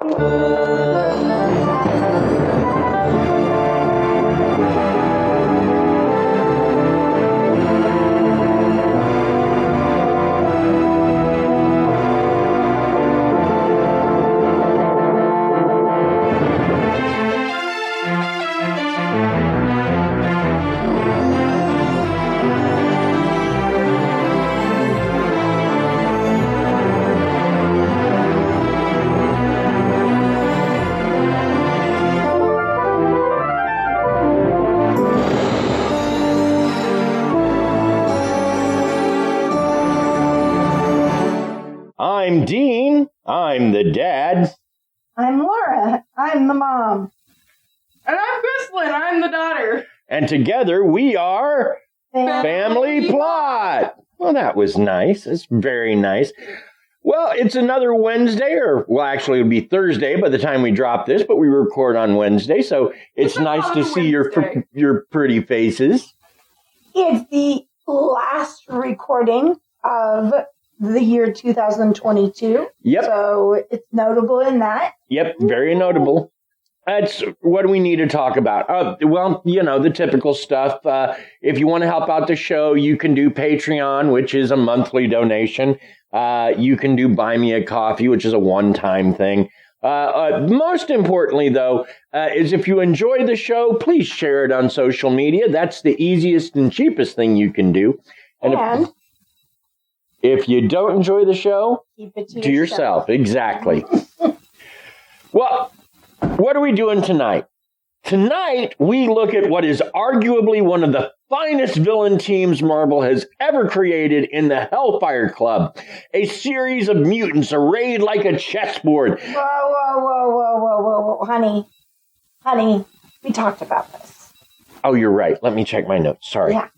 I'm Dean. I'm the dad. I'm Laura. I'm the mom. And I'm Krysta. I'm the daughter. And together we are Family Plot. Well, that was nice. It's very nice. Well, it's another Wednesday, actually it'll be Thursday by the time we drop this, but we record on Wednesday, so it's nice to see your pretty faces. It's the last recording of the year 2022. Yep. So it's notable in that. Yep, very notable. That's what do we need to talk about? The typical stuff. If you want to help out the show, you can do Patreon, which is a monthly donation. You can do Buy Me a Coffee, which is a one-time thing. Most importantly, though, is if you enjoy the show, please share it on social media. That's the easiest and cheapest thing you can do. And if you don't enjoy the show, keep it to yourself. Exactly. Well, what are we doing tonight? Tonight, we look at what is arguably one of the finest villain teams Marvel has ever created in the Hellfire Club. A series of mutants arrayed like a chessboard. Whoa. Honey, we talked about this. Oh, you're right. Let me check my notes. Sorry. Yeah.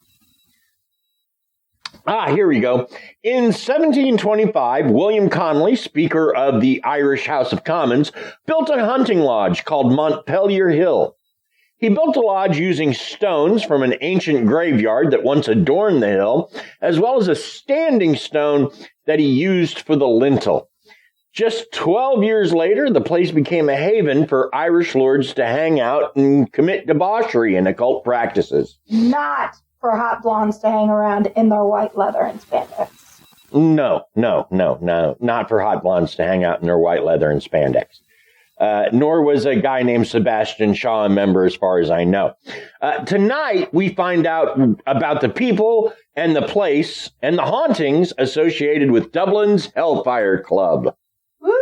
Here we go. In 1725, William Conolly, Speaker of the Irish House of Commons, built a hunting lodge called Mont Pelier Hill. He built the lodge using stones from an ancient graveyard that once adorned the hill, as well as a standing stone that he used for the lintel. Just 12 years later, the place became a haven for Irish lords to hang out and commit debauchery and occult practices. Not for hot blondes to hang around in their white leather and spandex. No, not for hot blondes to hang out in their white leather and spandex. Nor was a guy named Sebastian Shaw a member, as far as I know. Tonight, we find out about the people and the place and the hauntings associated with Dublin's Hellfire Club. Woo!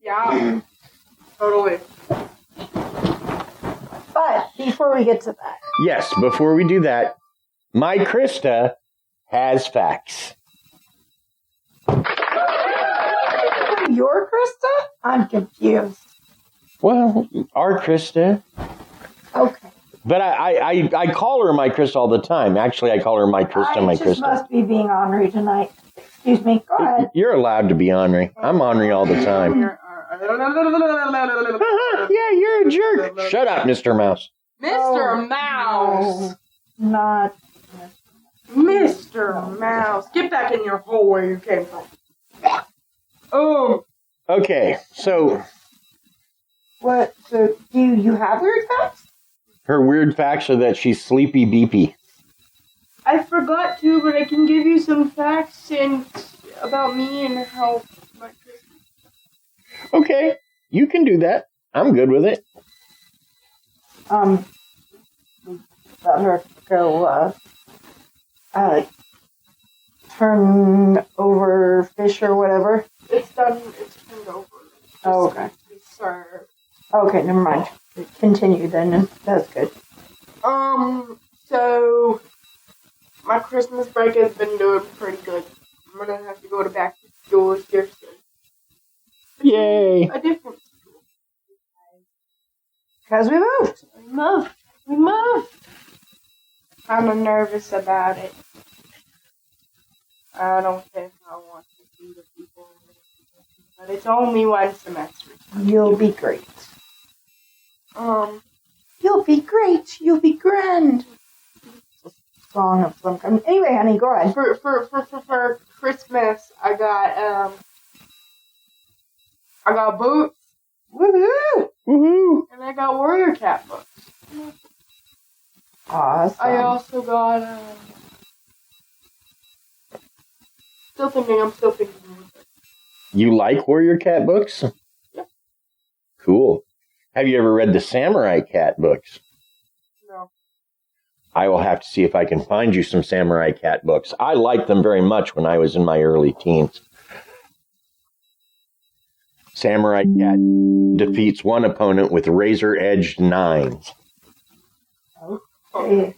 Yeah, totally. But before we get to that. Yes, before we do that, my Krysta has facts. Your Krysta? I'm confused. Well, our Krysta. Okay. But I call her my Krysta all the time. Actually, I call her my Krysta, my Krysta. I just must be being ornery tonight. Excuse me. Go ahead. You're allowed to be ornery. I'm ornery all the time. Yeah, you're a jerk. Shut up, Mr. Mouse. Mr. Mouse. Not Mr. Mouse. Get back in your hole where you came from. Okay, so... What? So, do you have weird facts? Her weird facts are that she's sleepy beepy. I forgot to, but I can give you some facts about me and how my Christmas. Okay, you can do that. I'm good with it. Let her go, turn over fish or whatever. It's done. It's turned over. Oh, okay. Served. Okay, never mind. Continue then. That's good. So my Christmas break has been doing pretty good. I'm gonna have to go back to school here soon. Yay! A different school. Because we moved. We moved. I'm nervous about it. I don't think I want to see the people. But it's only one semester. You'll be great. You'll be great. You'll be grand. song of some kind. Anyway, honey, go ahead. For Christmas, I got boots. Woohoo! Woohoo! And I got warrior cat books. Awesome. I also got, I'm still thinking. You like Warrior Cat books? Yeah. Cool. Have you ever read the Samurai Cat books? No. I will have to see if I can find you some Samurai Cat books. I liked them very much when I was in my early teens. Samurai Cat defeats one opponent with razor-edged nines. Okay.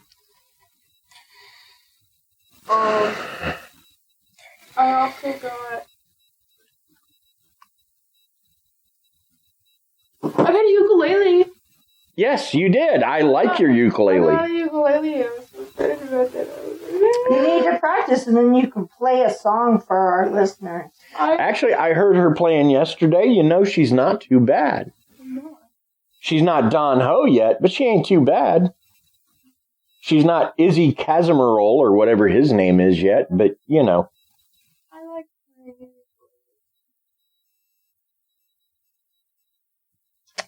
I also got. I got a ukulele. Yes, you did. I like your I ukulele. got a ukulele. I was so excited about that. You need to practice, and then you can play a song for our listeners. Actually, I heard her playing yesterday. You know, she's not too bad. She's not Don Ho yet, but she ain't too bad. She's not Izzy Casimirol or whatever his name is yet, but, you know. I like playing.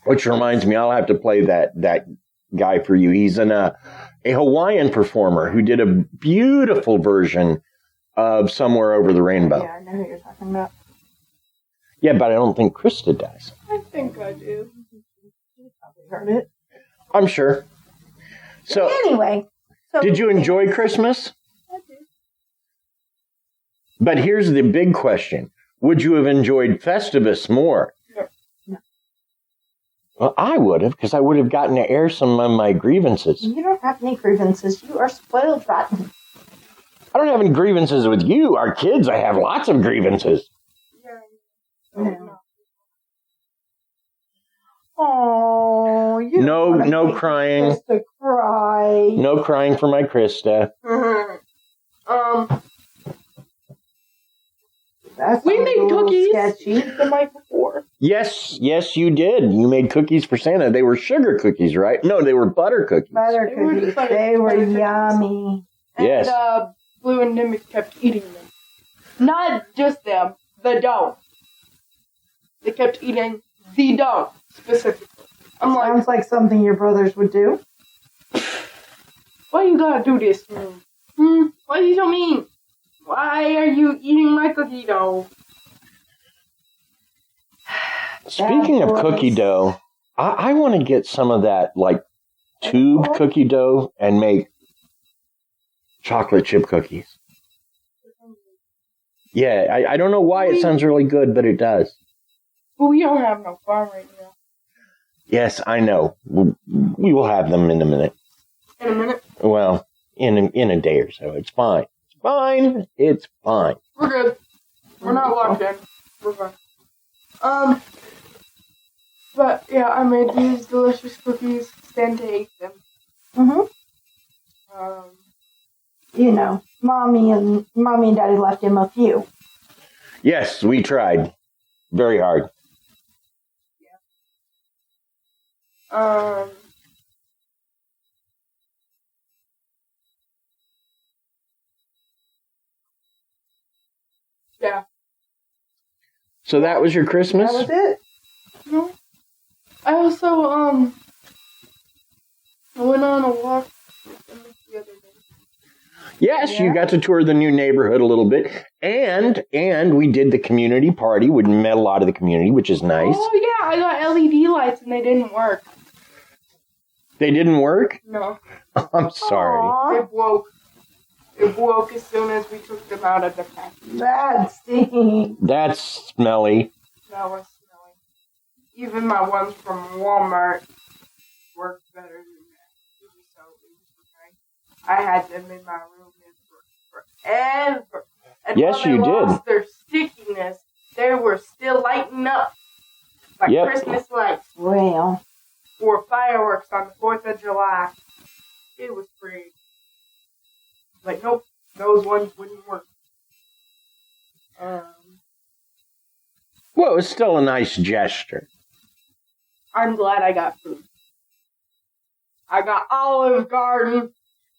Which reminds me, I'll have to play that guy for you. He's a Hawaiian performer who did a beautiful version of Somewhere Over the Rainbow. Yeah, I know who you're talking about. Yeah, but I don't think Krysta does. I think I do. You probably heard it. I'm sure. So, Anyway. did you enjoy Christmas? I did. But here's the big question. Would you have enjoyed Festivus more? No. Well, I would have, because I would have gotten to air some of my grievances. You don't have any grievances. You are spoiled rotten. I don't have any grievances with you. Our kids, I have lots of grievances. Yeah. Oh, you No crying. Just to cry. No crying for my Krysta. That's We a made little cookies sketchy. the night before. Yes, you did. You made cookies for Santa. They were sugar cookies, right? No, they were butter cookies. Butter They were cookies. butter- They were butter cookies. yummy. Yes. And Blue and Nimmy kept eating them. Not just them, the dough. They kept eating the dough, specifically. I'm like, Sounds like something your brothers would do. why you gotta do this to me? Why are you so mean? Why are you eating my cookie dough? Speaking of cookie dough, I want to get some of that, like, tubed cookie dough and make chocolate chip cookies. Yeah, I don't know why it sounds really good, but it does. But we don't have no farm right now. Yes, I know. We will have them in a minute. In a minute. Well, in a day or so. It's fine. It's fine. It's fine. We're good. We're not locked in. We're fine. But yeah, I made these delicious cookies. Santa ate them. You know, mommy and daddy left him a few. Yes, we tried. Very hard. Yeah. So that was your Christmas? That was it. No. I also, I went on a walk with them the other day. Yes, Yeah. you got to tour the new neighborhood a little bit. And we did the community party. We met a lot of the community, which is nice. Oh yeah, I got LED lights and they didn't work. They didn't work? No. I'm sorry. Aw, It broke. It broke as soon as we took them out of the package. that stinks. That's smelly. That was smelly. Even my ones from Walmart worked better than that. It was okay. I had them in my room forever. And Yes, while they you did. lost their stickiness, they were still lighting up like Yep. Christmas lights Well, or fireworks on the 4th of July. It was pretty. But nope, those ones wouldn't work. Well, it was still a nice gesture. I'm glad I got food. I got Olive Garden.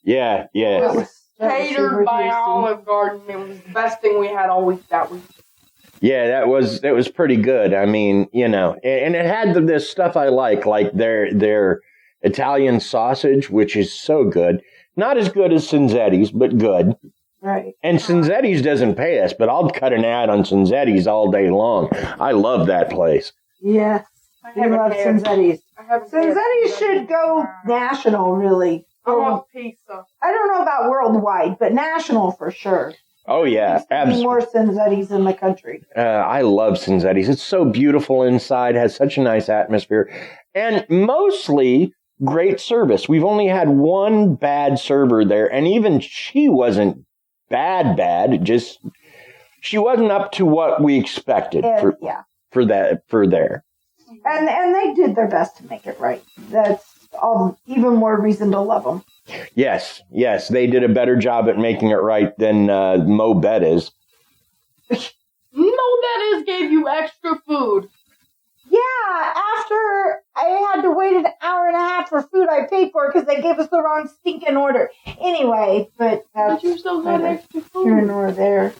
Yeah. It was Catered super by juicy. Olive Garden. It was the best thing we had all week that week. Yeah, that was pretty good. I mean, and it had this stuff I like their Italian sausage, which is so good. Not as good as Cinzetti's, but good. Right. And Cinzetti's doesn't pay us, but I'll cut an ad on Cinzetti's all day long. I love that place. Yes. We love Cinzetti's. Cinzetti's should go national, really. I want pizza. I don't know about worldwide, but national for sure. Oh, yeah. There's more Cinzetti's in the country. I love Cinzetti's. It's so beautiful inside, has such a nice atmosphere, and mostly great service. We've only had one bad server there, and even she wasn't bad. Just she wasn't up to what we expected for there. And they did their best to make it right. That's all, even more reason to love them. Yes, they did a better job at making it right than Mo Bettis. Mo Bettis gave you extra food. Yeah, after I had to wait an hour and a half for food I paid for because they gave us the wrong stinking order. Anyway, but But you still got extra food. here nor there.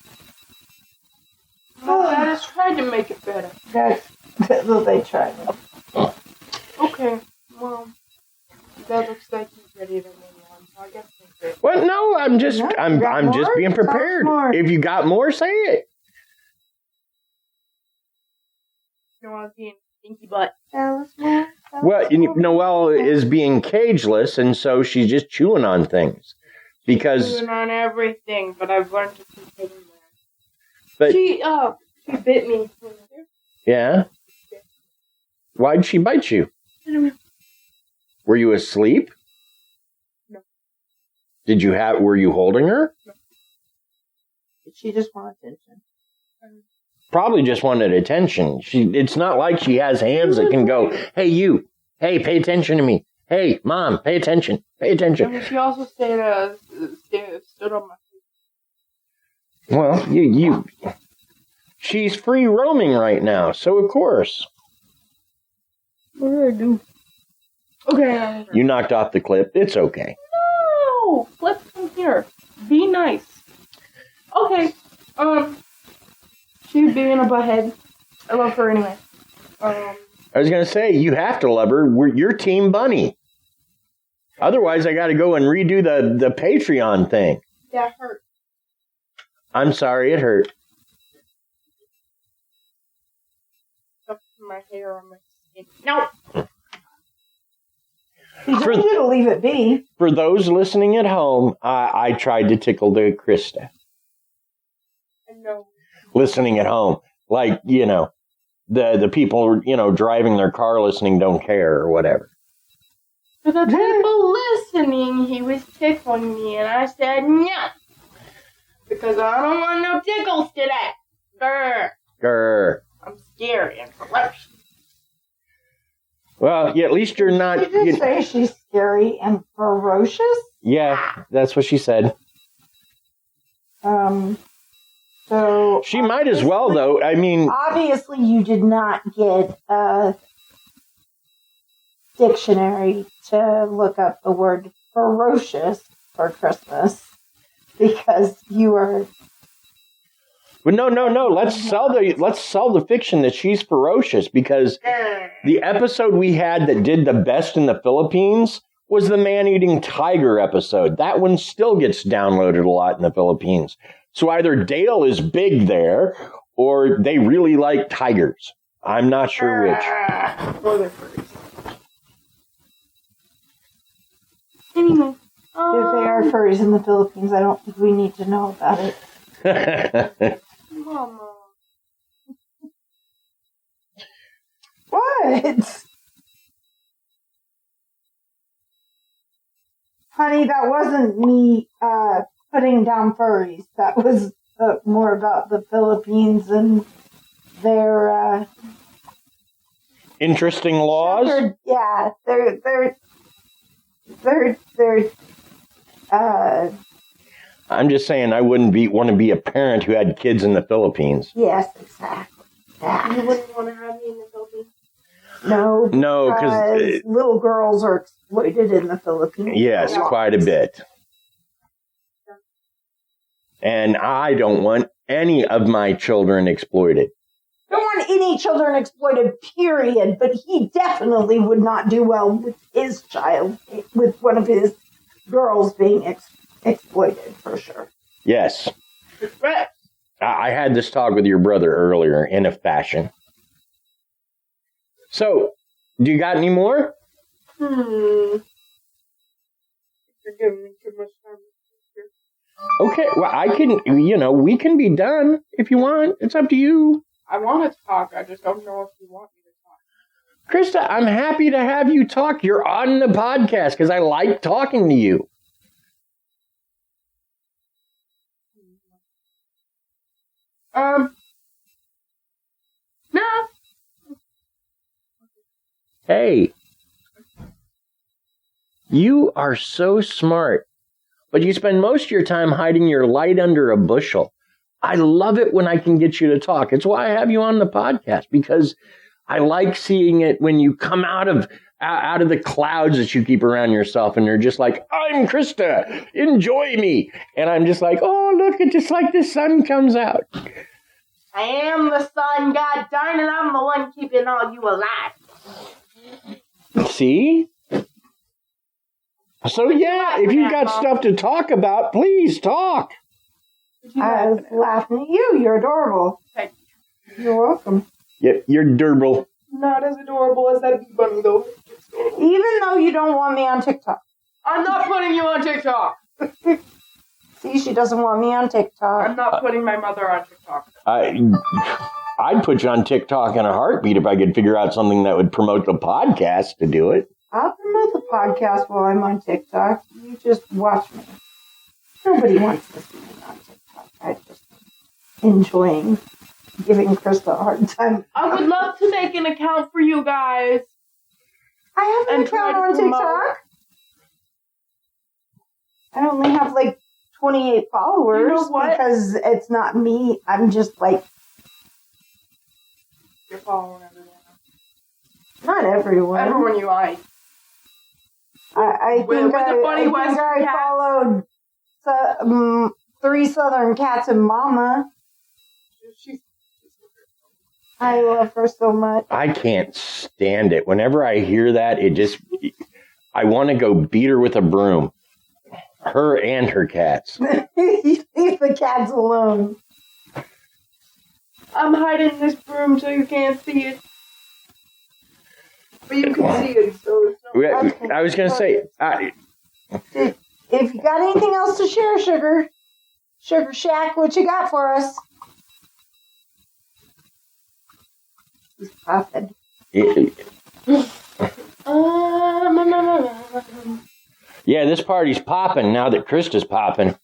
Mo Bettis tried to make it better. That's what they tried. Okay, well, that looks like he's ready to move on. So I guess that's it. Well, no, I'm just No, I'm you got just more? being prepared. Talk more. If you got more, say it. Noelle's being stinky butt. Well, Noelle is being cageless, and so she's just chewing on things because. Chewing on everything, but I've learned to keep hitting that. But She bit me. yeah, why'd she bite you? I don't know. Were you asleep? No. Were you holding her? No. She just wanted attention. Probably just wanted attention. It's not like she has hands that can go, hey, you. Hey, pay attention to me. Hey, Mom, pay attention. Pay attention. And she also stood on my feet. Well, she's free roaming right now, so of course. What did I do? Okay. You knocked off the clip. It's okay. No! Flip from here. Be nice. Okay. She's being a butthead. I love her anyway. I was going to say, you have to love her. You're Team Bunny. Otherwise, I got to go and redo the Patreon thing. That hurt. I'm sorry, it hurt. Stuck my hair on my skin. No! He told you to leave it be. For those listening at home, I tried to tickle the Krysta. I know. Listening at home. Like, the people, driving their car listening don't care or whatever. For the people listening, he was tickling me, and I said no. Because I don't want no tickles today. Grr. Grr. I'm scary and ferocious. Well, at least you're not... Did you just say she's scary and ferocious? Yeah, that's what she said. So She might as well, though. I mean... Obviously, you did not get a dictionary to look up the word ferocious for Christmas because you are... But no. Let's sell the fiction that she's ferocious, because the episode we had that did the best in the Philippines was the man-eating tiger episode. That one still gets downloaded a lot in the Philippines. So either Dale is big there, or they really like tigers. I'm not sure which. Or they're furries. Anyway. If they are furries in the Philippines, I don't think we need to know about it. Mama. What? Honey, that wasn't me putting down furries. That was more about the Philippines and their... Interesting laws? Yeah, they're I'm just saying I wouldn't want to be a parent who had kids in the Philippines. yes, exactly. You wouldn't want to have me in the Philippines? No, because little girls are exploited in the Philippines. yes, quite a bit. And I don't want any of my children exploited. I don't want any children exploited, period. But he definitely would not do well with his child, with one of his girls being exploited, for sure. Yes. I had this talk with your brother earlier in a fashion. So, do you got any more? You're giving me too much time. Okay, well, we can be done if you want. It's up to you. I want to talk. I just don't know if you want me to talk. Krysta, I'm happy to have you talk. You're on the podcast because I like talking to you. No. Hey, you are so smart, but you spend most of your time hiding your light under a bushel. I love it when I can get you to talk. It's why I have you on the podcast, because I like seeing it when you come out of the clouds that you keep around yourself, and you're just like, I'm Krysta, enjoy me. And I'm just like, oh, look, it's just like the sun comes out. I am the sun, god darn it, I'm the one keeping all you alive. See? So yeah, if you've got stuff to talk about, please talk. I was laughing at you. You're adorable. Thank you. You're welcome. Yep, you're durable. Not as adorable as that bee bunny, though. Even though you don't want me on TikTok. I'm not putting you on TikTok. See, she doesn't want me on TikTok. I'm not putting my mother on TikTok. I'd put you on TikTok in a heartbeat if I could figure out something that would promote the podcast to do it. I'll promote the podcast while I'm on TikTok. You just watch me. Nobody wants to see me on TikTok. I'm just enjoying giving Krysta a hard time. I would love to make an account for you guys. I have an account on TikTok. I only have like 28 followers. You know what? Because it's not me. I'm just like... You're following everyone. Not everyone. Everyone you like. I think I followed 3 Southern cats and Mama. I love her so much. I can't stand it. Whenever I hear that, I want to go beat her with a broom. Her and her cats. Leave the cats alone. I'm hiding this broom so you can't see it. But you can see it, so it's not... Okay. I was going to say... If you got anything else to share, Sugar Shack, what you got for us? He's puffing. Yeah, this party's popping now that Krysta's popping.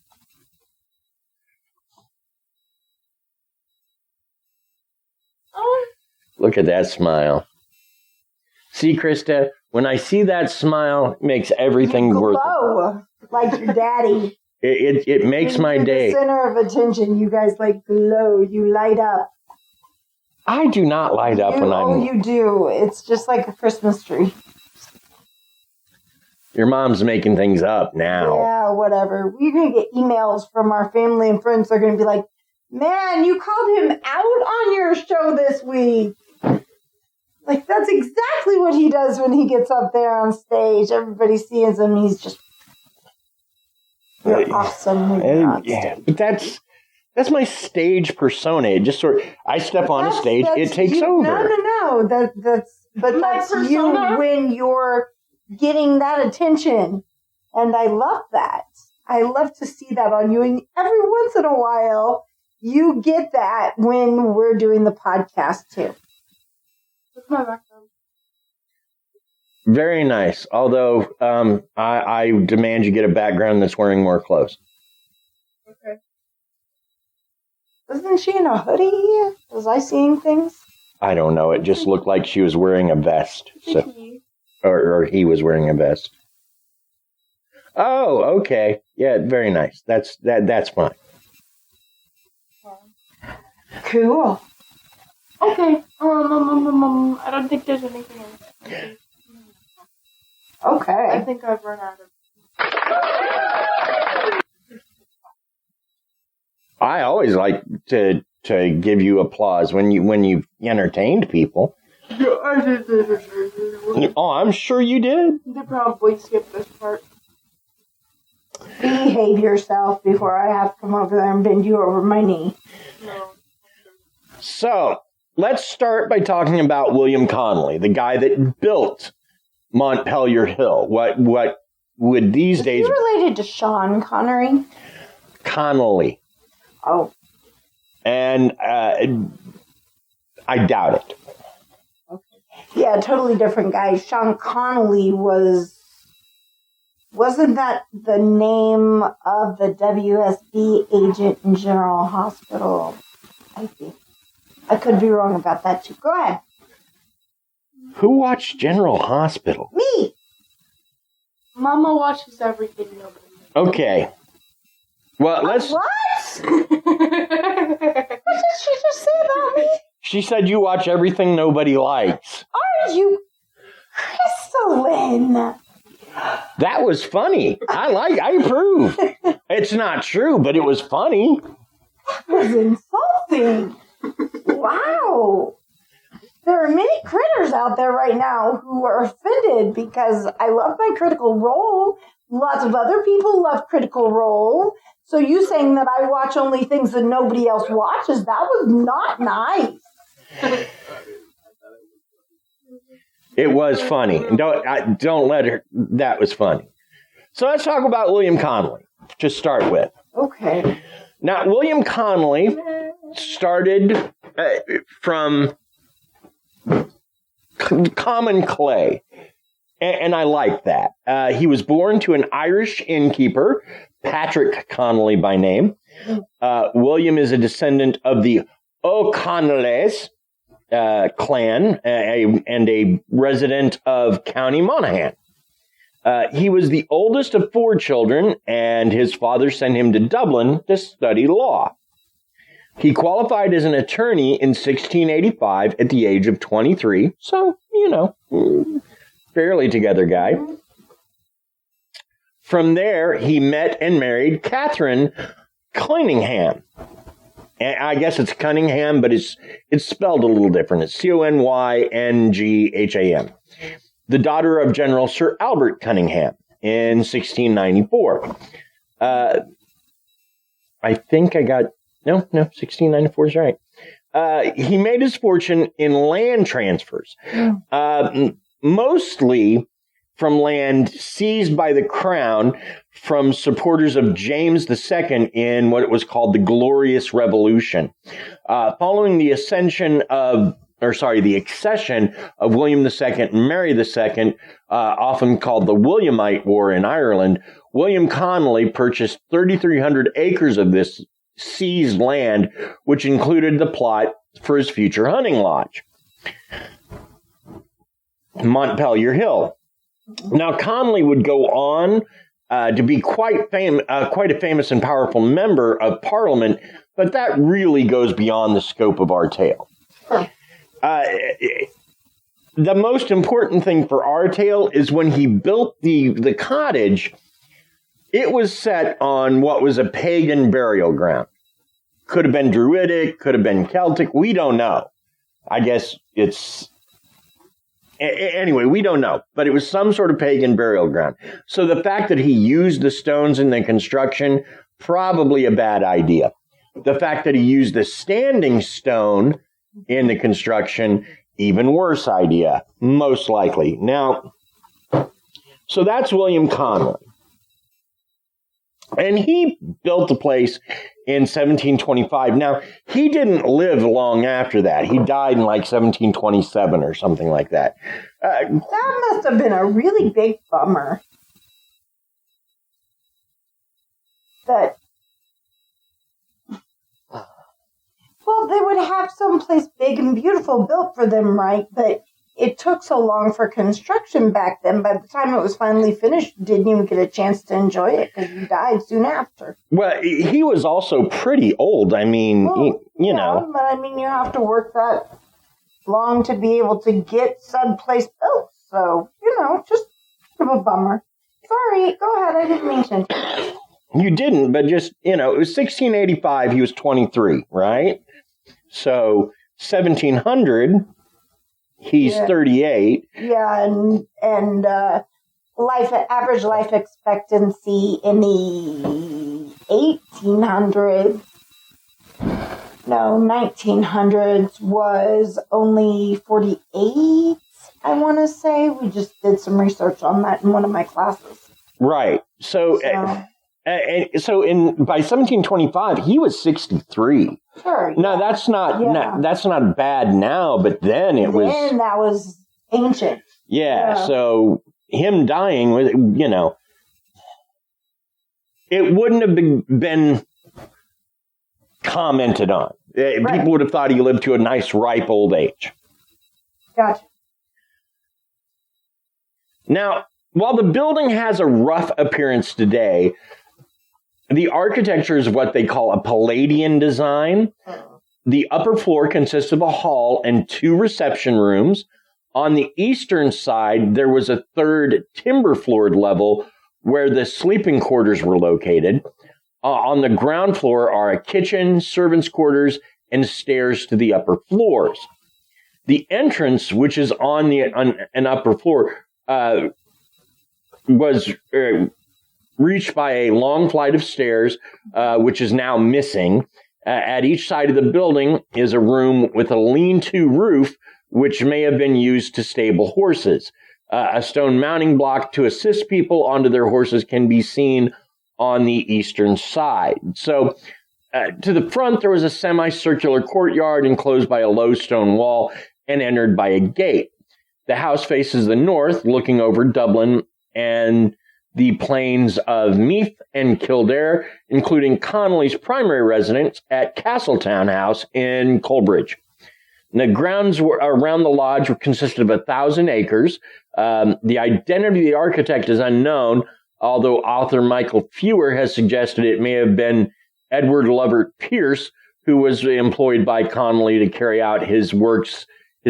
Look at that smile. See, Krysta, when I see that smile, it makes everything worth it. Glow, like your daddy. It makes my day. The center of attention. You guys like glow. You light up. I do not light up when I'm... Oh, you do. It's just like a Christmas tree. Your mom's making things up now. Yeah, whatever. We're going to get emails from our family and friends. They're going to be like, man, you called him out on your show this week. Like, that's exactly what he does when he gets up there on stage. Everybody sees him. He's just... You're awesome when you're on stage. But that's my stage persona. It just sort of... I step on a stage, it takes over. No. That's you when you're getting that attention. And I love that. I love to see that on you. And every once in a while, you get that when we're doing the podcast, too. That's my background. Very nice. Although, I demand you get a background that's wearing more clothes. Okay. Wasn't she in a hoodie? Was I seeing things? I don't know. It just looked like she was wearing a vest. So, or he was wearing a vest. Oh, okay. Yeah, very nice. That's fine. Cool. Okay. I don't think there's anything else. Okay. I think I've run out of... I always like to give you applause when you entertained people. Yeah, I did entertain. Oh, I'm sure you did. They probably skipped this part. Behave yourself before I have to come over there and bend you over my knee. No. So, let's start by talking about William Conolly, the guy that built Mont Pelier Hill. What would these days... Is he related to Sean Connery? Conolly. Oh. And I doubt it. Okay. Yeah, totally different guy. Sean Connery wasn't that the name of the WSB agent in General Hospital? I think. I could be wrong about that too. Go ahead. Who watched General Hospital? Me! Mama watches everything nobody knows. Okay. Well, let's... What? What did she just say about me? She said you watch everything nobody likes. Are you crystalline? That was funny. I approve. It's not true, but it was funny. That was insulting. Wow. There are many critters out there right now who are offended because I love my Critical Role. Lots of other people love Critical Role. So you saying that I watch only things that nobody else watches, that was not nice. It was funny. And don't let her... That was funny. So let's talk about William Conolly to start with. Okay. Now, William Conolly started from common clay. And I like that. He was born to an Irish innkeeper, Patrick Conolly by name. William is a descendant of the O'Conolleys clan and a resident of County Monaghan. He was the oldest of 4 children, and his father sent him to Dublin to study law. He qualified as an attorney in 1685 at the age of 23, so, fairly together guy. From there, he met and married Catherine Cunningham. And I guess it's Cunningham, but it's spelled a little different. It's Conyngsham, the daughter of General Sir Albert Cunningham in 1694. I think I got... No, 1694 is right. He made his fortune in land transfers, mostly from land seized by the crown from supporters of James II in what was called the Glorious Revolution. Following the accession of William II and Mary II, often called the Williamite War in Ireland, William Conolly purchased 3,300 acres of this seized land, which included the plot for his future hunting lodge, Mont Pelier Hill. Now, Conolly would go on to be quite a famous and powerful member of Parliament, but that really goes beyond the scope of our tale. Sure. The most important thing for our tale is when he built the cottage, it was set on what was a pagan burial ground. Could have been Druidic, could have been Celtic, we don't know. I guess it's... Anyway, we don't know, but it was some sort of pagan burial ground. So the fact that he used the stones in the construction, probably a bad idea. The fact that he used the standing stone in the construction, even worse idea, most likely. Now, so that's William Conolly. And he built the place in 1725. Now, he didn't live long after that. He died in like 1727 or something like that. That must have been a really big bummer. That, well, they would have someplace big and beautiful built for them, right? But it took so long for construction back then. By the time it was finally finished, you didn't even get a chance to enjoy it because you died soon after. Well, he was also pretty old. I mean, you know. But I mean, you have to work that long to be able to get someplace built. So, just kind of a bummer. Sorry, go ahead. I didn't mean to. You didn't, but just, it was 1685. He was 23, right? So 1700, he's 38. Yeah, and average life expectancy in the 1900s was only 48, I want to say. We just did some research on that in one of my classes. Right. So by 1725, he was 63. Sure. No, that's not bad now, but then that was ancient. Yeah. So him dying was, it wouldn't have been commented on. Right. People would have thought he lived to a nice, ripe old age. Gotcha. Now, while the building has a rough appearance today, the architecture is what they call a Palladian design. The upper floor consists of a hall and 2 reception rooms. On the eastern side, there was a 3rd timber-floored level where the sleeping quarters were located. On the ground floor are a kitchen, servants' quarters, and stairs to the upper floors. The entrance, which is on an upper floor, was reached by a long flight of stairs, which is now missing. At each side of the building is a room with a lean-to roof, which may have been used to stable horses. A stone mounting block to assist people onto their horses can be seen on the eastern side. So to the front, there was a semicircular courtyard enclosed by a low stone wall and entered by a gate. The house faces the north, looking over Dublin and the plains of Meath and Kildare, including Conolly's primary residence at Castletown House in Coleridge. The grounds around the lodge consisted of 1,000 acres. The identity of the architect is unknown, although author Michael Fewer has suggested it may have been Edward Lovett Pierce, who was employed by Conolly to carry out his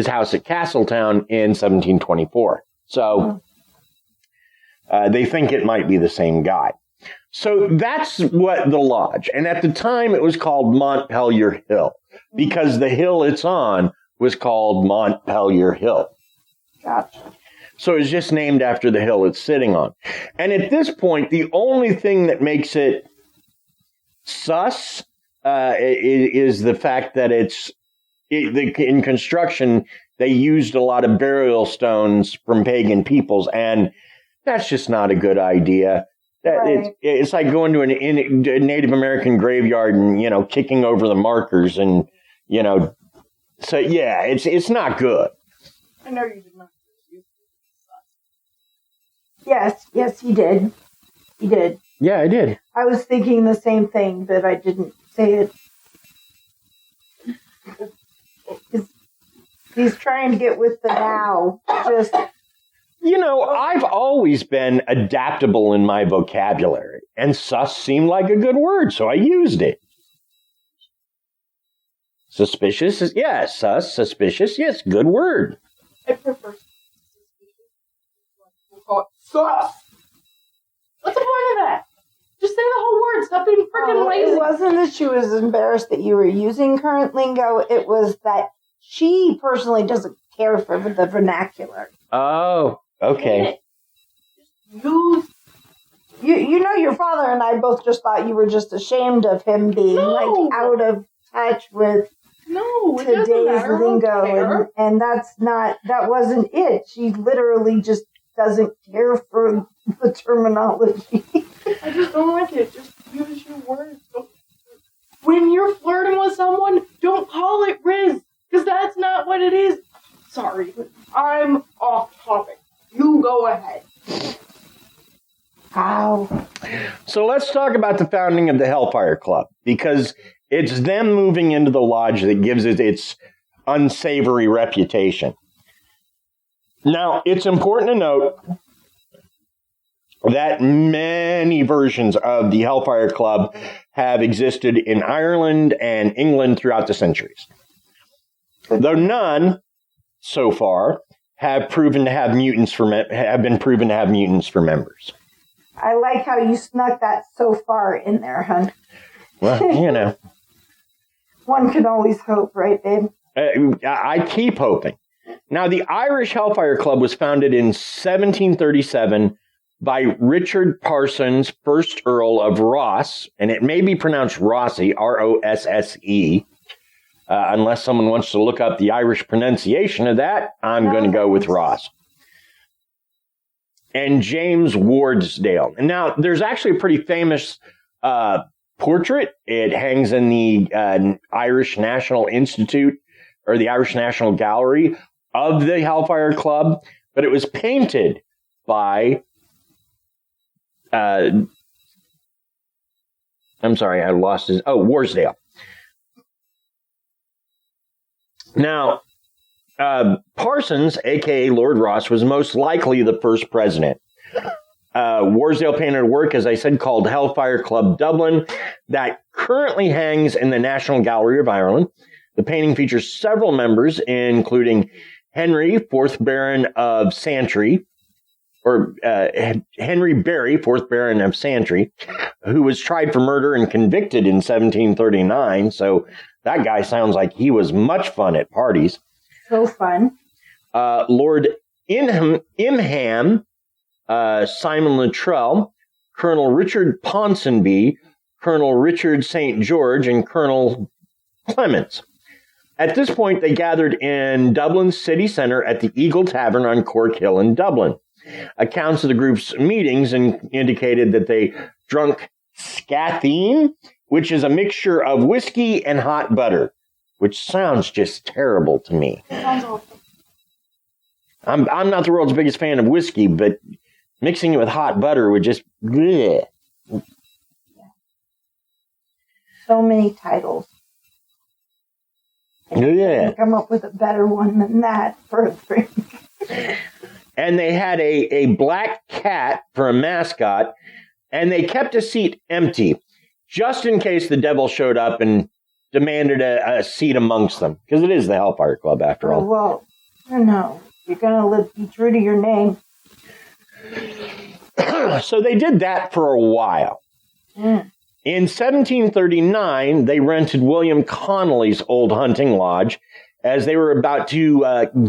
house at Castletown in 1724. So they think it might be the same guy. So that's what the lodge. And at the time, it was called Mont Pelier Hill, because the hill it's on was called Mont Pelier Hill. Gotcha. So it's just named after the hill it's sitting on. And at this point, the only thing that makes it sus is the fact that in construction, they used a lot of burial stones from pagan peoples, and that's just not a good idea. Right. It's like going to a Native American graveyard and, kicking over the markers and, so yeah, it's not good. I know you did not. Yes, he did. He did. Yeah, I did. I was thinking the same thing, but I didn't say it. He's trying to get with the now. Just... I've always been adaptable in my vocabulary, and sus seemed like a good word, so I used it. Suspicious is, yes. Sus, suspicious, yes, good word. I prefer suspicious. We'll call it sus. What's the point of that? Just say the whole word. Stop being freaking lazy. It wasn't that she was embarrassed that you were using current lingo. It was that she personally doesn't care for the vernacular. Oh, okay. Use. Your father and I both just thought you were just ashamed of him being out of touch with today's lingo, and that wasn't it. She literally just doesn't care for the terminology. I just don't like it. Just use your words. When you're flirting with someone, don't call it Riz, because that's not what it is. Sorry, I'm off topic. You go ahead. How? So let's talk about the founding of the Hellfire Club, because it's them moving into the lodge that gives it its unsavory reputation. Now, it's important to note that many versions of the Hellfire Club have existed in Ireland and England throughout the centuries, though none, so far, have been proven to have mutants for members. I like how you snuck that so far in there, hon. Well, One can always hope, right, babe? I keep hoping. Now, the Irish Hellfire Club was founded in 1737 by Richard Parsons, 1st Earl of Ross, and it may be pronounced Rossi, Rosse. Unless someone wants to look up the Irish pronunciation of that, I'm going to go with Ross. And James Wardsdale. And now, there's actually a pretty famous portrait. It hangs in the Irish National Institute, or the Irish National Gallery of the Hellfire Club, but it was painted by I'm sorry, I lost his... Warsdale. Now, Parsons, a.k.a. Lord Ross, was most likely the first president. Warsdale painted a work, as I said, called Hellfire Club Dublin, that currently hangs in the National Gallery of Ireland. The painting features several members, including Henry, 4th Baron of Santry, or Henry Barry, 4th Baron of Santry, who was tried for murder and convicted in 1739. So that guy sounds like he was much fun at parties. So fun. Lord Imham, Simon Luttrell, Colonel Richard Ponsonby, Colonel Richard St. George, and Colonel Clements. At this point, they gathered in Dublin city centre at the Eagle Tavern on Cork Hill in Dublin. Accounts of the group's meetings indicated that they drunk scatheen, which is a mixture of whiskey and hot butter, which sounds just terrible to me. Sounds awful. I'm not the world's biggest fan of whiskey, but mixing it with hot butter would just... bleh. So many titles. Yeah. Come up with a better one than that for a drink. And they had a black cat for a mascot, and they kept a seat empty just in case the devil showed up and demanded a seat amongst them, because it is the Hellfire Club after all. Well, no, you're going to be true to your name. So they did that for a while. Mm. In 1739, they rented William Conolly's old hunting lodge as they were about to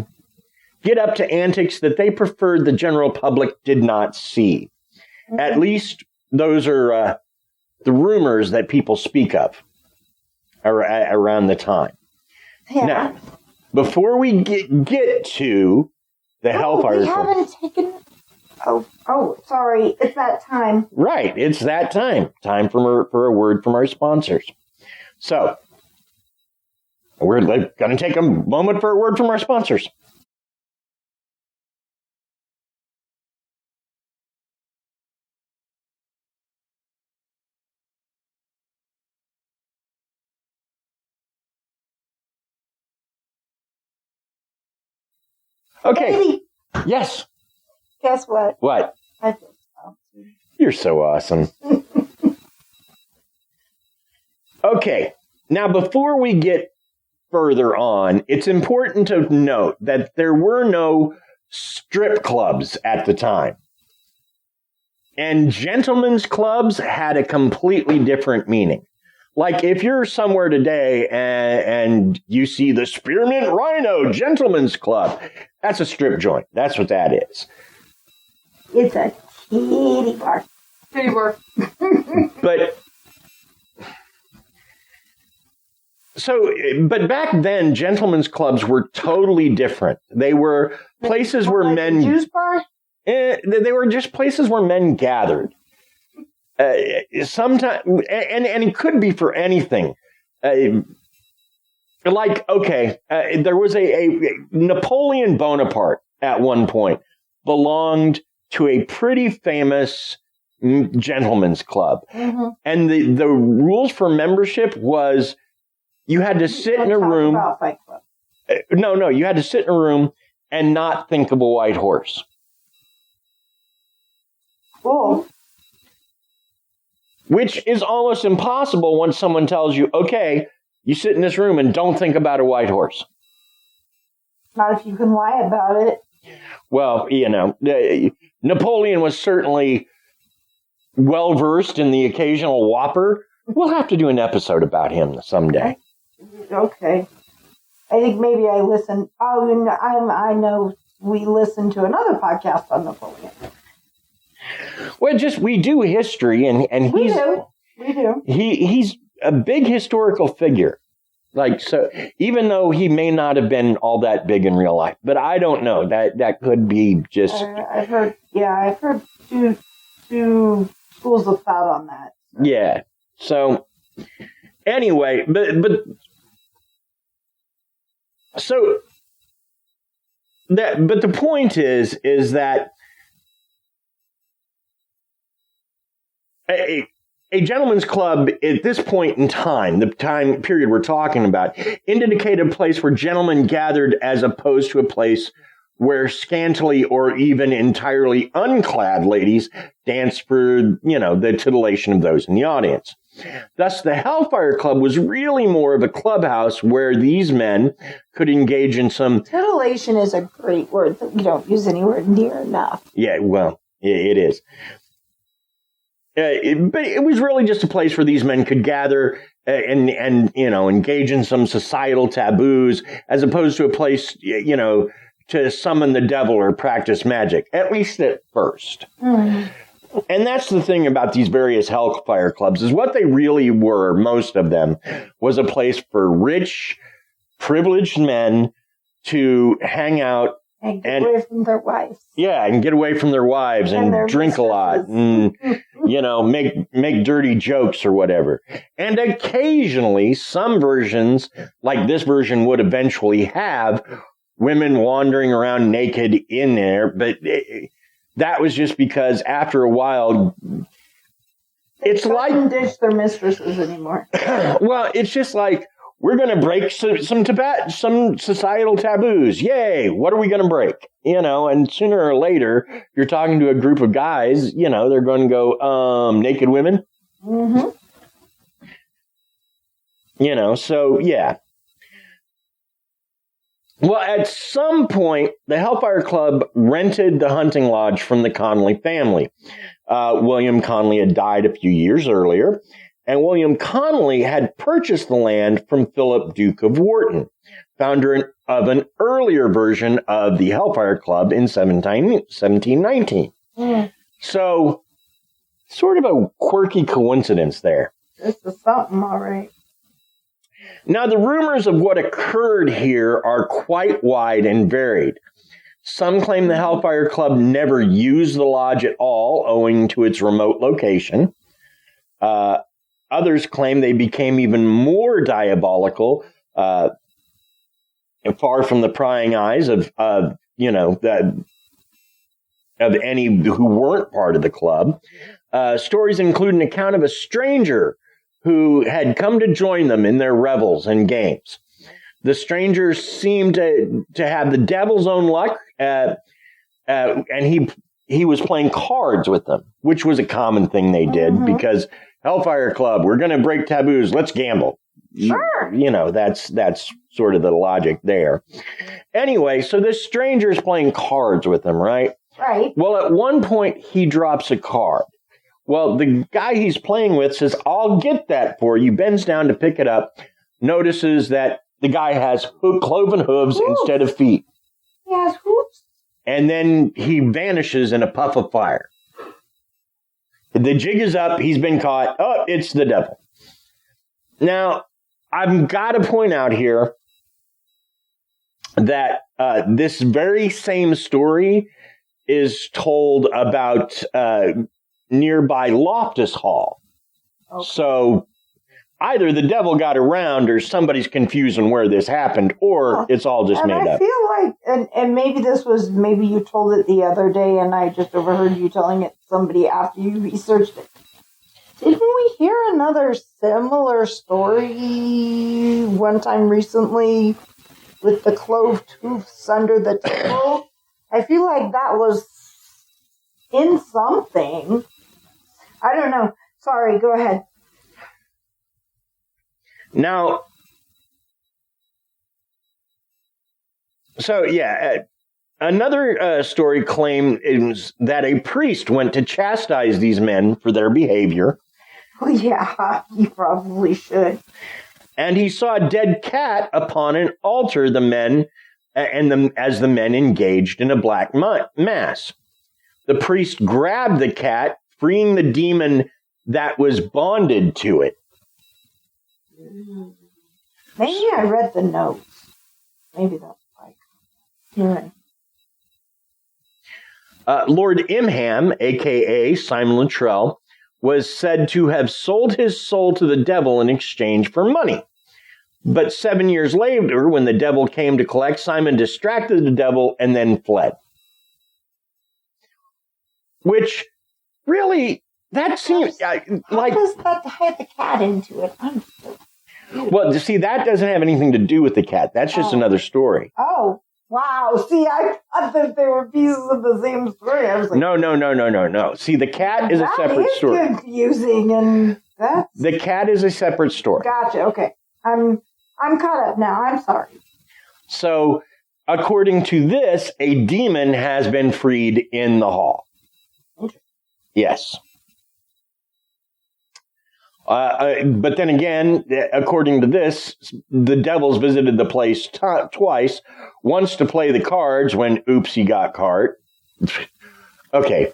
get up to antics that they preferred the general public did not see. Mm-hmm. At least those are the rumors that people speak of around the time. Yeah. Now, before we get to the Hellfire we Club. haven't taken... Oh, sorry. It's that time. Right. It's that time. Time for a word from our sponsors. So, we're going to take a moment for a word from our sponsors. Okay. Baby, Yes. guess what? What? I feel so. You're so awesome. Okay. Now, before we get further on, it's important to note that there were no strip clubs at the time. And gentlemen's clubs had a completely different meaning. Like, if you're somewhere today and you see the Spearmint Rhino Gentlemen's Club, that's a strip joint. That's what that is. It's a titty bar. Titty bar. But back then, gentlemen's clubs were totally different. They were places where like men... a juice bar? They were just places where men gathered. Sometimes, and it could be for anything. There was a Napoleon Bonaparte at one point belonged to a pretty famous gentleman's club. Mm-hmm. And the rules for membership was you had to sit in a room. About Fight Club. No, you had to sit in a room and not think of a white horse. Cool. Which is almost impossible when someone tells you, okay, you sit in this room and don't think about a white horse. Not if you can lie about it. Well, Napoleon was certainly well-versed in the occasional whopper. We'll have to do an episode about him someday. Okay. I think maybe I listened. Oh, and I know we listened to another podcast on Napoleon. Well, we do history, and we do. He's a big historical figure. So even though he may not have been all that big in real life, but I don't know, that could be just. I've heard two schools of thought on that. Yeah. So anyway, but the point is that a gentleman's club at this point in time, the time period we're talking about, indicated a place where gentlemen gathered as opposed to a place where scantily or even entirely unclad ladies danced for, the titillation of those in the audience. Thus, the Hellfire Club was really more of a clubhouse where these men could engage in some... Titillation is a great word that we don't use anywhere near enough. Yeah, well, it is. But it was really just a place where these men could gather and engage in some societal taboos, as opposed to a place, to summon the devil or practice magic, at least at first. Mm. And that's the thing about these various Hellfire clubs, is what they really were, most of them, was a place for rich, privileged men to hang out and get away from their wives. Yeah, and get away from their wives and drink a lot and, make dirty jokes or whatever. And occasionally, some versions, like this version would eventually have, women wandering around naked in there, but that was just because after a while, it's like... They couldn't ditch their mistresses anymore. Well, it's just like, we're going to break some societal taboos. Yay! What are we going to break? And sooner or later, you're talking to a group of guys, they're going to go, naked women. Mm-hmm. So, yeah. Well, at some point, the Hellfire Club rented the hunting lodge from the Conolly family. William Conolly had died a few years earlier, and William Conolly had purchased the land from Philip, Duke of Wharton, founder of an earlier version of the Hellfire Club in 1719. Mm. So, sort of a quirky coincidence there. This is something, all right. Now, the rumors of what occurred here are quite wide and varied. Some claim the Hellfire Club never used the lodge at all, owing to its remote location. Others claim they became even more diabolical, far from the prying eyes of any who weren't part of the club. Stories include an account of a stranger who had come to join them in their revels and games. The stranger seemed to have the devil's own luck, and he was playing cards with them, which was a common thing they did, because Hellfire Club, we're going to break taboos, let's gamble. Sure. That's sort of the logic there. Anyway, so this stranger is playing cards with them, right? Right. Well, at one point, he drops a card. Well, the guy he's playing with says, I'll get that for you, bends down to pick it up, notices that the guy has cloven hooves instead of feet. He has hooves? And then he vanishes in a puff of fire. The jig is up, he's been caught. Oh, it's the devil. Now, I've got to point out here that this very same story is told about nearby Loftus Hall. Okay. So either the devil got around or somebody's confused on where this happened, or it's all just made up. I feel like, and maybe you told it the other day and I just overheard you telling it to somebody after you researched it. Didn't we hear another similar story one time recently with the clove tooths under the table? I feel like that was in something. I don't know. Sorry, go ahead. Now, so yeah, Another story claims that a priest went to chastise these men for their behavior. Oh, yeah, you probably should. And he saw a dead cat upon an altar, as the men engaged in a black mass. The priest grabbed the cat, freeing the demon that was bonded to it. Maybe I read the notes. Maybe that's why. You're right. Lord Imham, a.k.a. Simon Luttrell, was said to have sold his soul to the devil in exchange for money. But 7 years later, when the devil came to collect, Simon distracted the devil and then fled. Which, really, that seems like... How does that tie the cat into it? Well, see, that doesn't have anything to do with the cat. That's just another story. Oh. Wow, see, I thought that they were pieces of the same story. I was like, No. See, the cat is a separate story. That is confusing, and that's... The cat is a separate story. Gotcha, okay. I'm caught up now. I'm sorry. So, according to this, a demon has been freed in the hall. Yes. But then again, according to this, the devils visited the place twice. Once to play the cards when, oops, he got caught. Okay,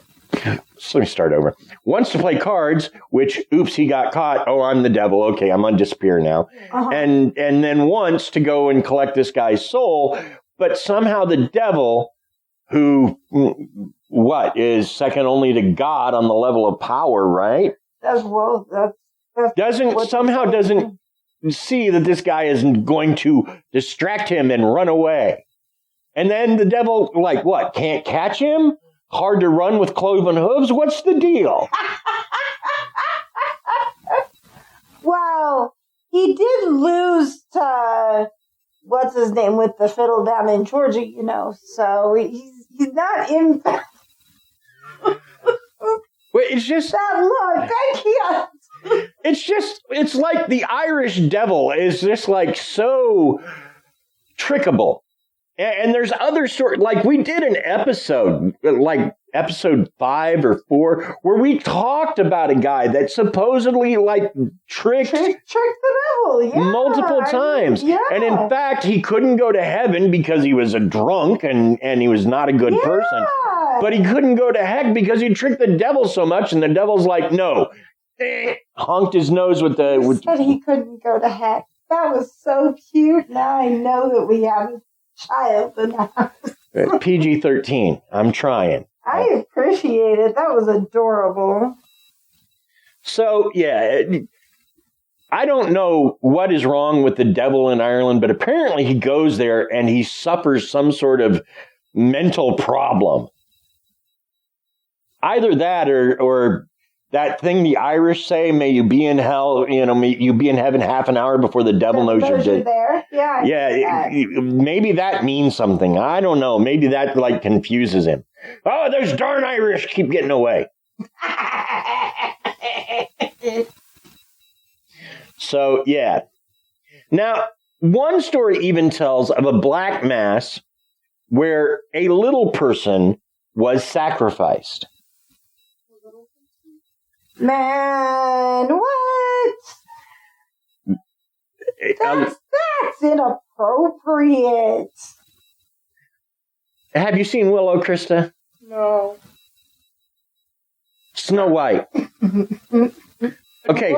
so let me start over. Once to play cards, which, oops, he got caught. Oh, I'm the devil. Okay, I'm on disappear now. Uh-huh. And then once to go and collect this guy's soul. But somehow the devil, who, is second only to God on the level of power, right? Doesn't see that this guy is going to distract him and run away. And then the devil, can't catch him? Hard to run with cloven hooves? What's the deal? Well, he did lose to, what's his name, with the fiddle down in Georgia, so he's not in... Wait, it's just... That look, I can't... It's like the Irish devil is just so trickable. And there's other stories, we did an episode, episode 5 or 4, where we talked about a guy that supposedly tricked the devil, yeah. Multiple times. Yeah. And in fact, he couldn't go to heaven because he was a drunk and he was not a good person. But he couldn't go to heck because he tricked the devil so much, and the devil's like, no. Honked his nose with the... He said he couldn't go to heck. That was so cute. Now I know that we have a child in the house. PG-13. I'm trying. I appreciate it. That was adorable. So, yeah, I don't know what is wrong with the devil in Ireland, but apparently he goes there and he suffers some sort of mental problem. Either that or that thing the Irish say, may you be in hell, may you be in heaven half an hour before the devil knows you're dead. There. Yeah. Maybe that means something. I don't know. Maybe that confuses him. Oh, those darn Irish keep getting away. So, yeah. Now, one story even tells of a black mass where a little person was sacrificed. Man, what? That's inappropriate. Have you seen Willow, Krysta? No. Snow White. Okay.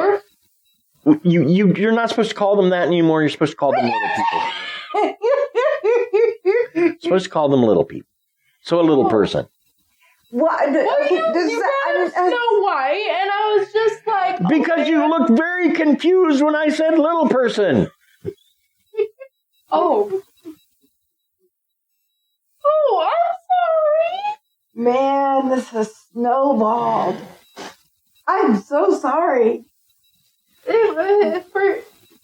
You're not supposed to call them that anymore. You're supposed to call them little people. You're supposed to call them little people. So a little person. What? You brought Snow White, and I was just like... Because you looked very confused when I said little person. Oh, I'm sorry. Man, this has snowballed. I'm so sorry. If for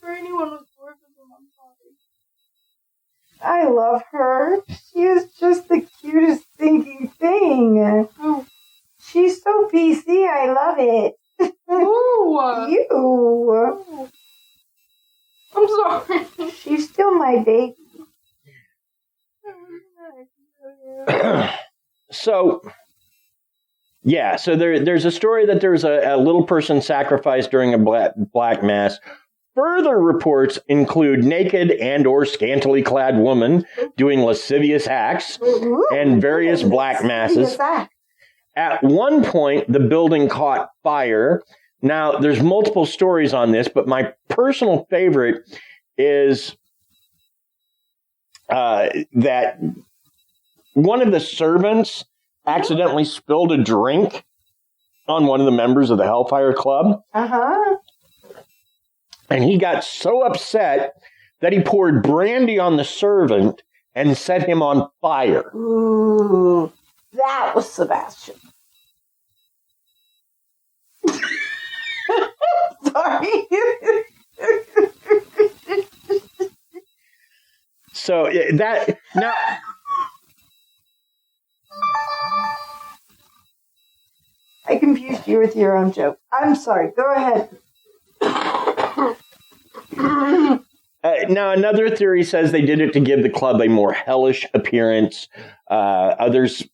anyone who's orphan, I'm sorry. I love her. She is just the cutest thinking thing. Oh. She's so PC. I love it. Ooh. You. Oh. I'm sorry. She's still my baby. So, yeah, so there's a story that there's a little person sacrificed during a black mass. Further reports include naked and or scantily clad women doing lascivious acts and various black masses. At one point, the building caught fire. Now, there's multiple stories on this, but my personal favorite is that one of the servants accidentally spilled a drink on one of the members of the Hellfire Club. Uh-huh. And he got so upset that he poured brandy on the servant and set him on fire. Ooh, that was Sebastian. Sorry. So that now. I confused you with your own joke. I'm sorry. Go ahead. Now, another theory says they did it to give the club a more hellish appearance. Others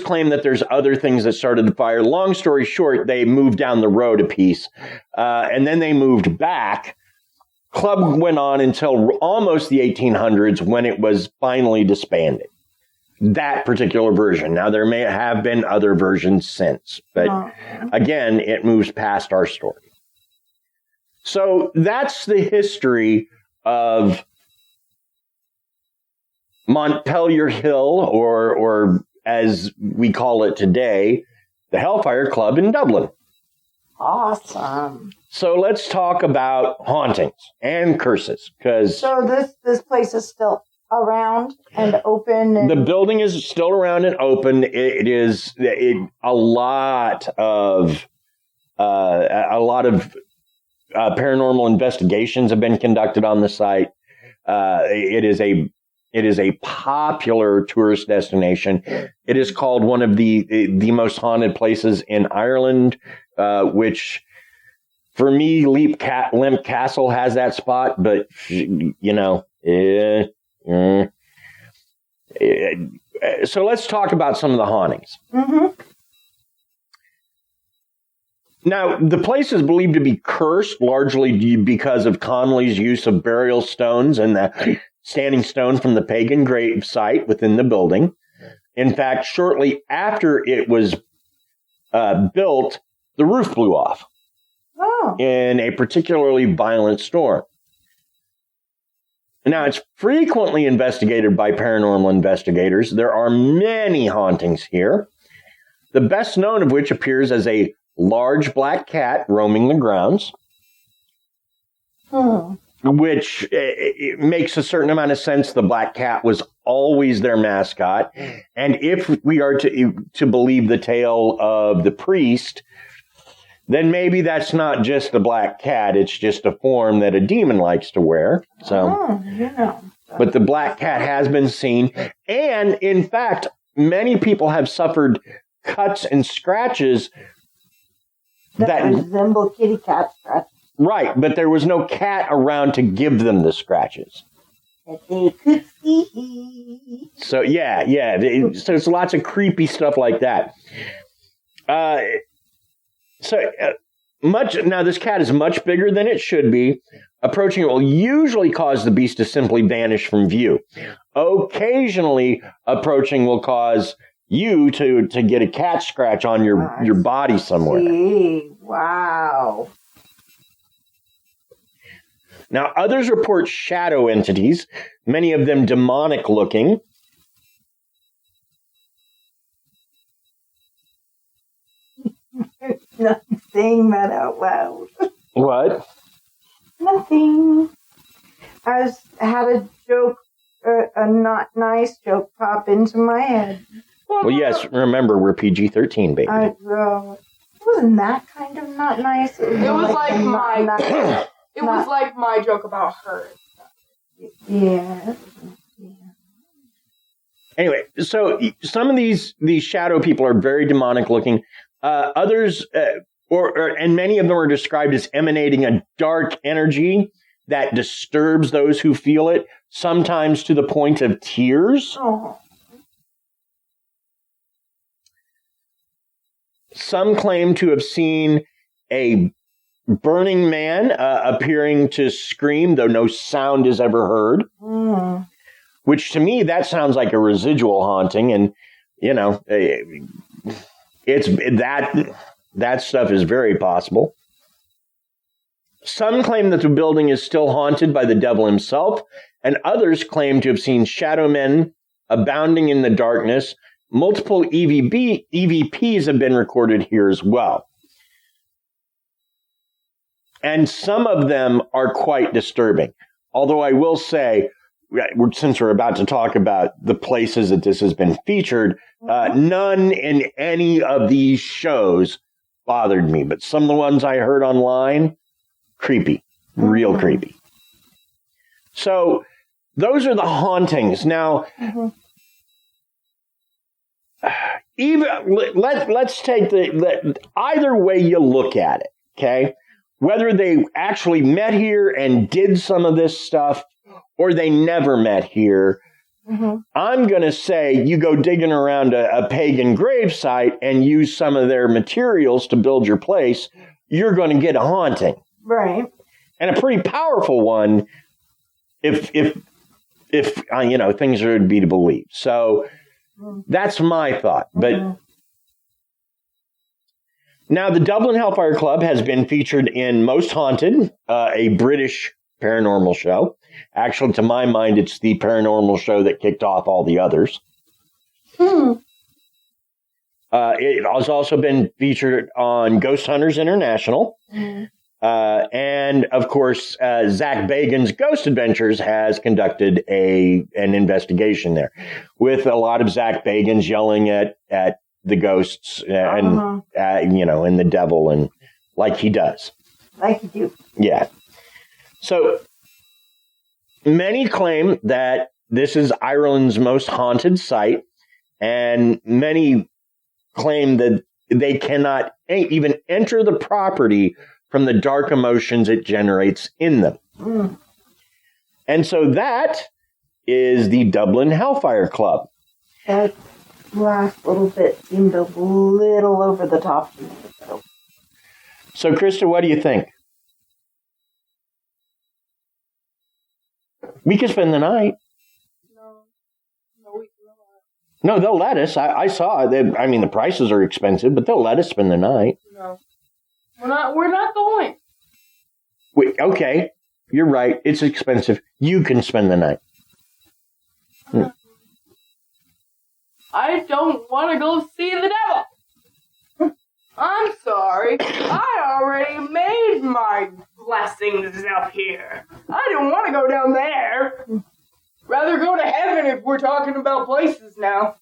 claim that there's other things that started the fire. Long story short, they moved down the road a piece, and then they moved back. Club went on until almost the 1800s when it was finally disbanded. That particular version. Now, there may have been other versions since, but again, it moves past our story. So that's the history of Mont Pelier Hill, or as we call it today, the Hellfire Club in Dublin. Awesome. So let's talk about hauntings and curses, because so this place is still around and open. And the building is still around and open. It is a lot of paranormal investigations have been conducted on the site. It is a popular tourist destination. It is called one of the most haunted places in Ireland, which for me, Limp Castle has that spot, but so let's talk about some of the hauntings. Mm-hmm. Now, the place is believed to be cursed largely because of Conolly's use of burial stones and the standing stone from the pagan grave site within the building. In fact, shortly after it was built, the roof blew off in a particularly violent storm. Now, it's frequently investigated by paranormal investigators. There are many hauntings here, the best known of which appears as a large black cat roaming the grounds, which it makes a certain amount of sense. The black cat was always their mascot. And if we are to believe the tale of the priest, then maybe that's not just a black cat. It's just a form that a demon likes to wear. So, but the black cat has been seen. And in fact, many people have suffered cuts and scratches that resemble kitty cat scratches. Right, but there was no cat around to give them the scratches. That they could see. So, yeah. So it's lots of creepy stuff like that. Now this cat is much bigger than it should be. Approaching it will usually cause the beast to simply vanish from view. Occasionally, approaching will cause you to get a cat scratch on your body somewhere. See. Wow. Now, others report shadow entities, many of them demonic looking. Not saying that out loud. What? Nothing. I had a joke, a not nice joke pop into my head. Well, yes, remember, we're PG-13, baby. It wasn't that kind of not nice. It was like my joke about her. Yeah. Anyway, so some of these shadow people are very demonic looking. Others, and many of them are described as emanating a dark energy that disturbs those who feel it. sometimes to the point of tears. Oh. Some claim to have seen a burning man appearing to scream, though no sound is ever heard. Which to me, that sounds like a residual haunting, and it's that stuff is very possible. Some claim that the building is still haunted by the devil himself, and others claim to have seen shadow men abounding in the darkness. Multiple EVPs have been recorded here as well. And some of them are quite disturbing. Although I will say, since we're about to talk about the places that this has been featured, none in any of these shows bothered me. But some of the ones I heard online, creepy, real creepy. So those are the hauntings. Now, even let's take the either way you look at it, okay? Whether they actually met here and did some of this stuff, or they never met here, I'm going to say you go digging around a pagan gravesite and use some of their materials to build your place, you're going to get a haunting. Right. And a pretty powerful one if things are to be believed. So that's my thought. But now the Dublin Hellfire Club has been featured in Most Haunted, a British paranormal show. Actually, to my mind, it's the paranormal show that kicked off all the others. It has also been featured on Ghost Hunters International. And, of course, Zach Bagans' Ghost Adventures has conducted an investigation there with a lot of Zach Bagans yelling at the ghosts and, and the devil, and like he does. Like you do. Yeah. So many claim that this is Ireland's most haunted site, and many claim that they cannot even enter the property from the dark emotions it generates in them. And so that is the Dublin Hellfire Club. That last little bit seemed a little over the top to me. So, Krysta, what do you think? We could spend the night. No, they'll let us. I saw it. I mean, the prices are expensive, but they'll let us spend the night. No. We're not going. Wait, okay. You're right. It's expensive. You can spend the night. I don't want to go see the devil. I'm sorry. I already made my blessings up here. I don't want to go down there. Rather go to heaven if we're talking about places now.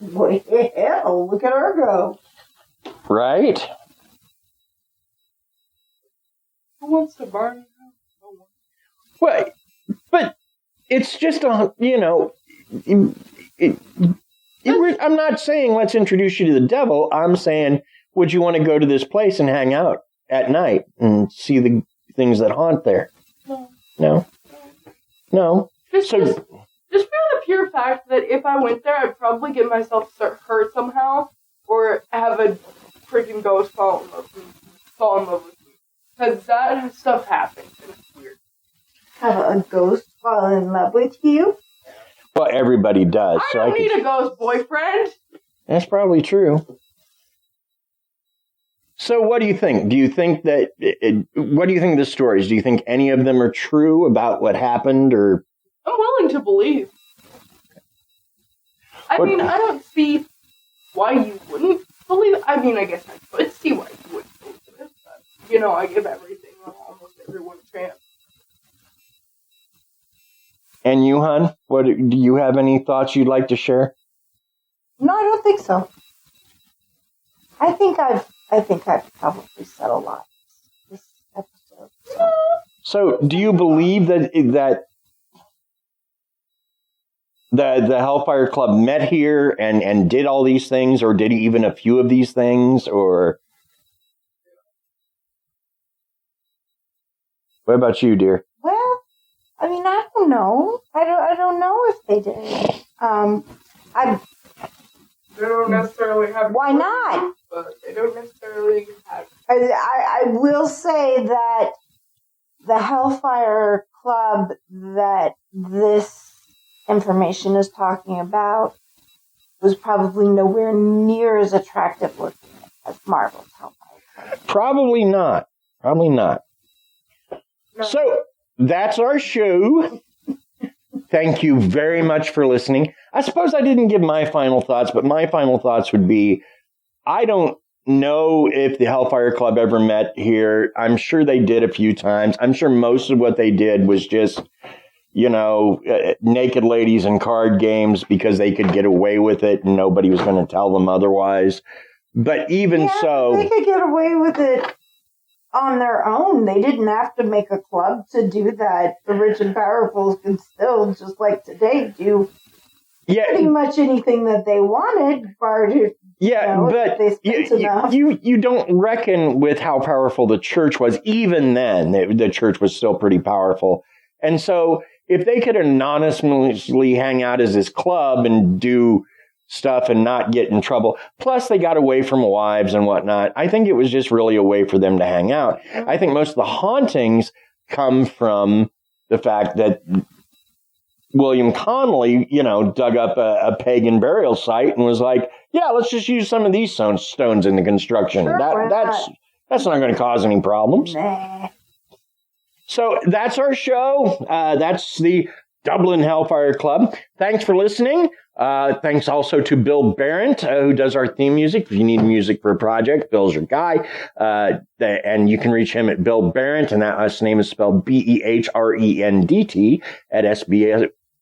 Well, look at her go. Right? Who wants to burn? No one. Well, but it's just I'm not saying let's introduce you to the devil. I'm saying, would you want to go to this place and hang out at night and see the things that haunt there? No. Just for the pure fact that if I went there, I'd probably get myself hurt somehow, or have a freaking ghost fall in love with me. Because that stuff happens, and it's weird. Have a ghost fall in love with you? Well, everybody does. I don't need a ghost boyfriend. That's probably true. So what do you think? Do you think that... what do you think of the stories? Do you think any of them are true about what happened, or... I'm willing to believe. I mean, I don't see why you wouldn't believe it. I mean, I guess I could see why you wouldn't believe it. But, I give almost everyone a chance. And you, hon? Do you have any thoughts you'd like to share? No, I don't think so. I think I've probably said a lot this episode. So, do you believe that the Hellfire Club met here and did all these things, or did even a few of these things, or... What about you, dear? Well, I mean, I don't know. I don't know if they did. They don't necessarily have. Why not? But they don't necessarily have. I will say that the Hellfire Club that this information is talking about was probably nowhere near as attractive looking as Marvel's Hellfire Club. Probably not. No. So that's our show. Thank you very much for listening. I suppose I didn't give my final thoughts, but my final thoughts would be, I don't know if the Hellfire Club ever met here. I'm sure they did a few times. I'm sure most of what they did was just, naked ladies and card games because they could get away with it and nobody was going to tell them otherwise. But even so, they could get away with it on their own. They didn't have to make a club to do that. The rich and powerful could still, just like today, do pretty much anything that they wanted, but they spent enough. You don't reckon with how powerful the church was. Even then, the church was still pretty powerful. And so if they could anonymously hang out as this club and do stuff and not get in trouble, plus they got away from wives and whatnot, I think it was just really a way for them to hang out. I think most of the hauntings come from the fact that William Conolly, dug up a pagan burial site and was like, yeah, let's just use some of these stones in the construction. Sure, that's not going to cause any problems. Nah. So that's our show. That's the Dublin Hellfire Club. Thanks for listening. Thanks also to Bill Barrett, who does our theme music. If you need music for a project, Bill's your guy. And you can reach him at Bill Barrett, and that last name is spelled BEHRENDT at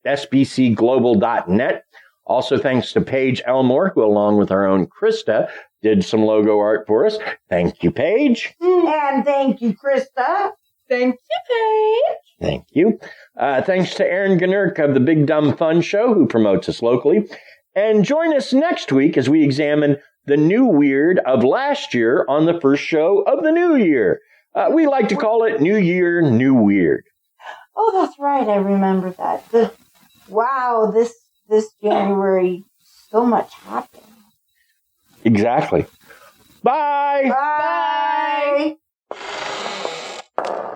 sbcglobal.net. Also, thanks to Paige Elmore, who, along with our own Krysta, did some logo art for us. Thank you, Paige. And thank you, Krysta. Thank you, Paige. Thank you. Thanks to Aaron Gnurk of the Big Dumb Fun Show, who promotes us locally. And join us next week as we examine the new weird of last year on the first show of the new year. We like to call it New Year, New Weird. Oh, that's right. I remember that. This January, so much happened. Exactly. Bye. Bye.